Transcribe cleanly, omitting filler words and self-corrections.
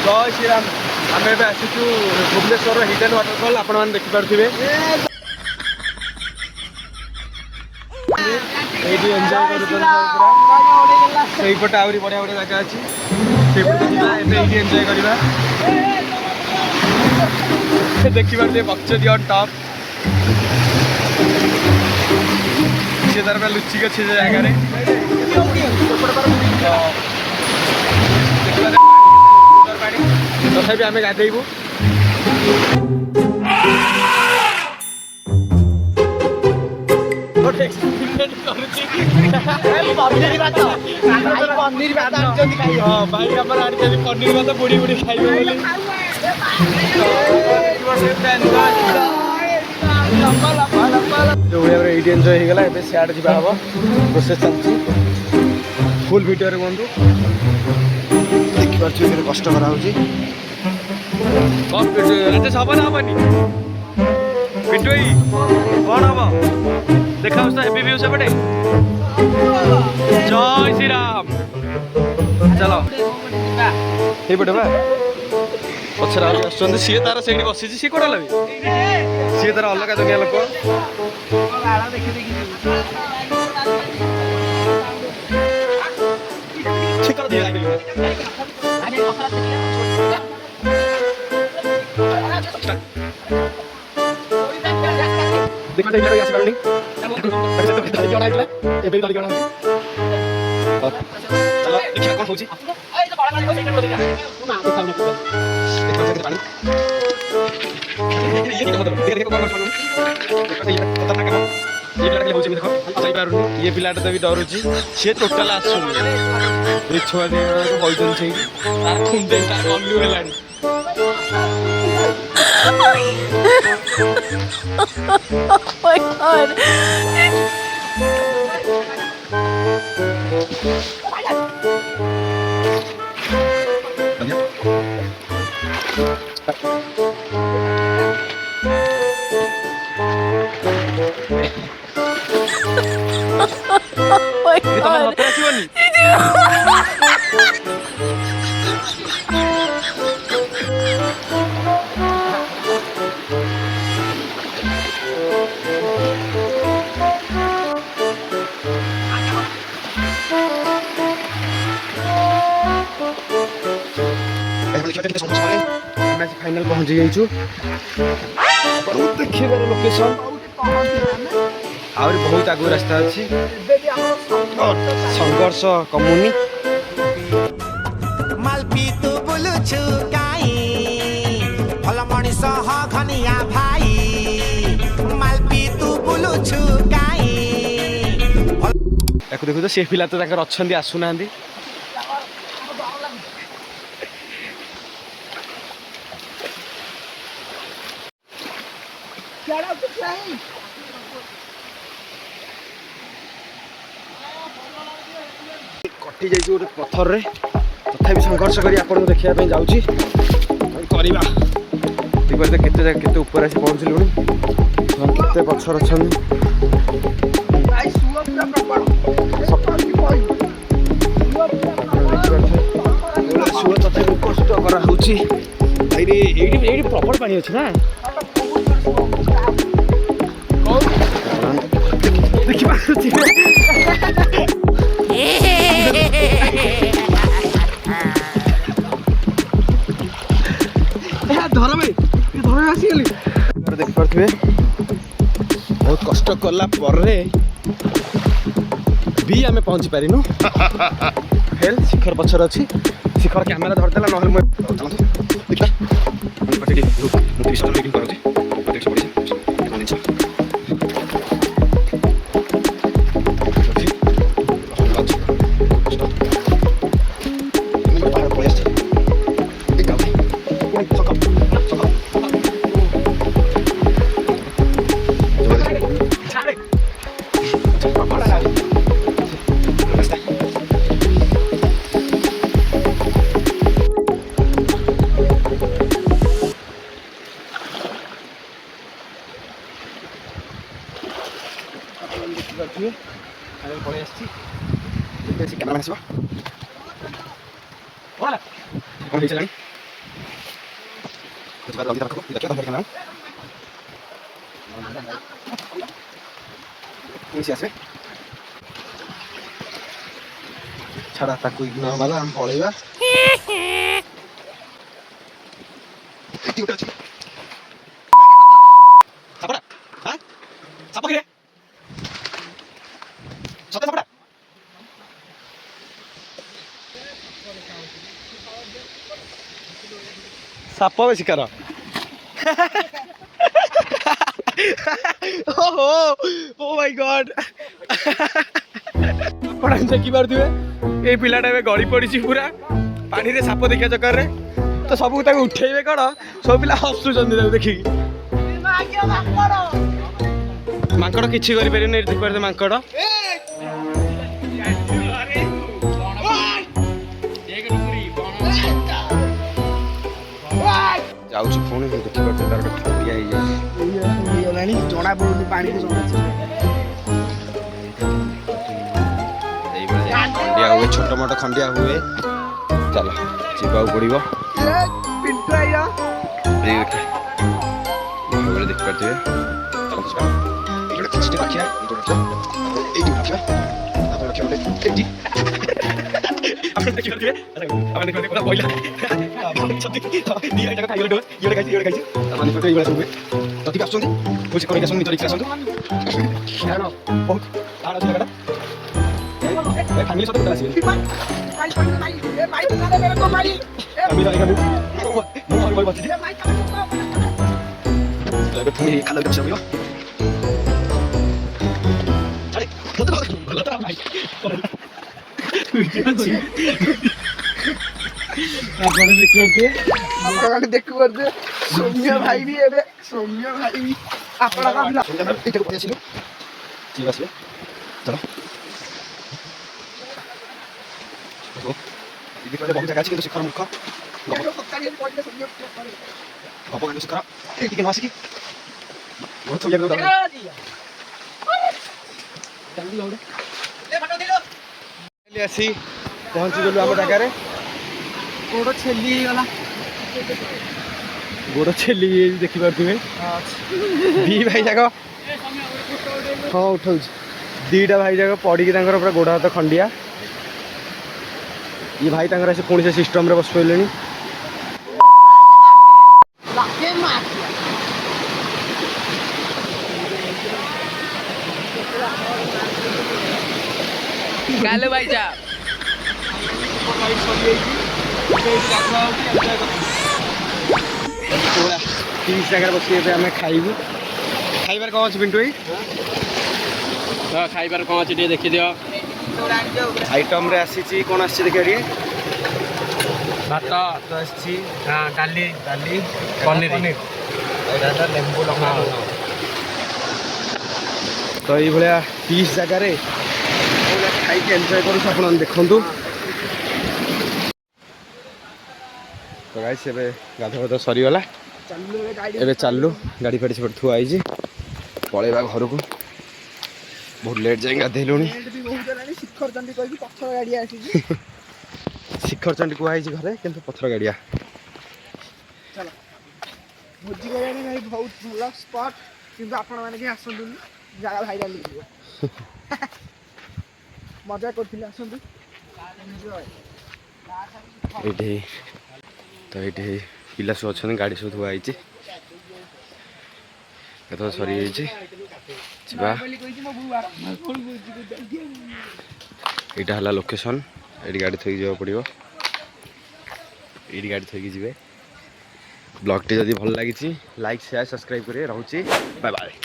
जय श्रीराम आम ए आसीचु Bhubaneswar hidden waterfall आपण मैंने देखिपे ये एंजॉय करपटे आहरी बढ़िया बढ़िया जगह अच्छी ये एंजॉय करवा देखिए बक्चदी ऑन टॉप सी तार पे लुचिक अच्छे जगह तथापि आम गाधेबू भाई आम आनी पनीर भात बुड़ी बुड़ी खाइबे जो भाई ये एंजॉय हो गला सियाड़े जा हम प्रोसेस चलती फुल भिडियो कहतु देखिए कष्ट करा हम ना हमानी पिंटू कौन हम देखा हेवी व्यू सेपटे जय श्री राम चलो ये पटे बा पचर आसुँच सी तार से बसी सी कौन लगे सी तार अलग दुनिया लोक ये पिलाटा तो भी डरुची सी टोटाल आसुन छुआ बही तार खुंदे तार गलु है Oh my god. Oh my god. Final पहुंची जाइछु देखिए लोकेशन आहरी बहुत आगु रास्ता अच्छी संघर्ष कमुनी मालपी तू बुलुछु काई भल मनिष ह घनिया भाई मालपी तू बुलुछु काई देखो देखो तो से पिला तो ताकर अछंदी आसुना कटि जाइए गोटे पथर रे तथा संघर्ष करी आपको देखा जाऊँगी करवा केते ऊपर आसी पहुँचलुणी केते पछर अच्छा शुआ तथा कष्ट कराऊँगी ये प्रबल पानी अच्छे ना देखिपे बहुत कष्ट कला भी आम पहुँची पारिनु हेल शिखर पछर अच्छी शिखर कैमेरा धरदेला कैमरा ଛାଡା ତାକୁ ଇଗ୍ନୋର ମାର ଆମେ ପଳେଇବା ଏଠି ଗୋଟେ ଅଛି ସାପଟା ହାଁ ସାପ କିରେ ସତେ ସାପଟା ସାପ ବେ ଶିକାର ଓହୋ ଓ ମାଇ ଗଡ୍ ଆପଣ ଦେଖିପାରୁଥିବେ ଏଇ ପିଲାଟା ଏବେ ଗଳି ପଡ଼ିଛି ପୁରା ପାଣିରେ ସାପ ଦେଖିବା ଚକ୍କରରେ ତ ସବୁ ତାକୁ ଉଠେଇବେ କ'ଣ ସବୁ ପିଲା ହସୁଛନ୍ତି ତାକୁ ଦେଖିକି ମାଙ୍କଡ଼ କିଛି କରିପାରିବନି ଏଠି ଦେଖିପାରୁଥିବେ ମାଙ୍କଡ଼ ଯାଉଛି ପୁଣି ଦେଖିପାରୁଥିବେ ତାର ଗୋଟେ ଖଣ୍ଡିଆ ହେଇଯାଇଛି ଜଣା ପଡୁନି ପାଣି ଖଣ୍ଡିଆ ହୁଏ ଛୋଟ ମୋଟ ଖଣ୍ଡିଆ ହୁଏ ଚାଲ ଯିବାକୁ ପଡ଼ିବ ଦେଖିପାରୁଥିବେ କିଛି ରଖିବା ଏଇଠି ରଖିବା ଆପଣ ରଖିବା ଗୋଟେ ଏଠି ଆପଣ ଦେଖିପାରୁଥିବେ ଆପଣ ଦେଖିପାରୁଥିବେ କହିଲା ଖାଇଗଲେ ଇଏ ଖାଇଛି ଆପଣ ଦେଖିପାରୁଥିବେ ଏଇଭଳିଆ ସବୁ ଯଦି ଆସୁଛନ୍ତି ପଇସା କରିକି ଆସନ୍ତୁ ନିଜ ରିକ୍ସା ଆସନ୍ତୁ ବହୁତ ଆଡ଼ ଅଛି ଜାଗାଟା ଫ୍ୟାମିଲି ସହିତ ଆସିବେ ପୁଣି ଖାଲ ଦେଖିବାକୁ ପଡ଼ିବ ଆପଣ ଦେଖିପାରୁଥିବେ ସୌମ୍ୟ ଭାଇ ବି ଏବେ ସୌମ୍ୟ ଭାଇ ବି ଆପଣ ଏଇଟାକୁ ପଳେଇ ଆସିଲୁ ଯିବା ଆସିବେ ଚାଲ ବହୁତ ଜାଗା ଅଛି କିନ୍ତୁ ଶିଖର ମୁଖ ଗପ ଶିଖର ଟିକେ ନ ଆସିକି ବହୁତ ଆସି ପହଞ୍ଚିଗଲୁ ଆମ ଜାଗାରେ ଗୋଡ଼ ଛେଲି ହେଇଗଲା ଗୋଡ଼ ଛେଲି ଦେଖିପାରୁଥିବେ ଦି ଭାଇ ଯାକ ହଁ ଉଠଉଛି ଦିଟା ଭାଇ ଯାକ ପଡ଼ିକି ତାଙ୍କର ପୁରା ଗୋଡ଼ ହାତ ଖଣ୍ଡିଆ ଇଏ ଭାଇ ତାଙ୍କର ଆସି ପୁଣି ସେ ସିଷ୍ଟମରେ ବସି ପଡ଼ିଲେଣି गालो भाई जा तीस जगह बस आम खाइबू खाइबार कौन अच्छे पिंटू भाई तो खाइबार कौन अच्छे देखी दियो आइटम रे आसी कौन आसी देखिए भात तो आसी हाँ डाली डाली पनीर लेंबू लगा तो ये 30 जगह खाई एंजॉय करूँ आप देखु तो गाइस एबे गाधा गाधा सरीगला एबे चलू गाड़ी फाड़ी सब थुआई पलैबा घर को बहुत लेट जाए गाधेलु शिखर चंडी कहई घरे किंतु पथर गाड़िया भोजी भाई बहुत भल स्पट किंतु आपण माने के आसंतुनी जागा भाइराल हो मजा करथिले आसंतु ये तो ये पिला सब अच्छा गाड़ी सब थुआई सरी यहाँ है लोकेशन ये गाड़ी थोक जा पड़ो ये गाड़ी थोक जी ब्लॉग टी जदि भल लगी लाइक शेयर सब्सक्राइब करें रोचे बाय बाय।